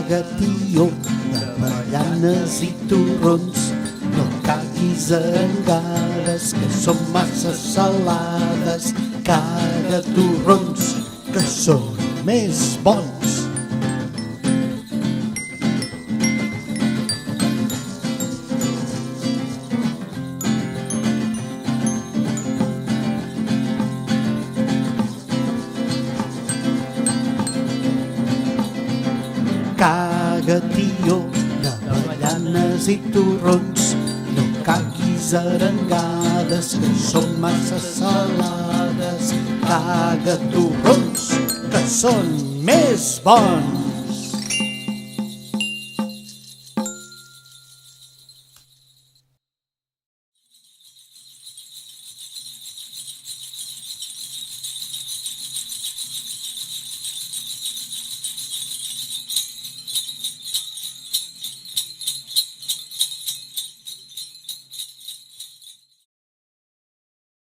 Caga, tio, d'avellanes i torrons. No caguis arengades, que són massa salades. Caga torrons, que són més bons. Caga, tio, d'avellanes i torrons. No caguis arengades, que són massa salades. Caga torrons, que són més bons.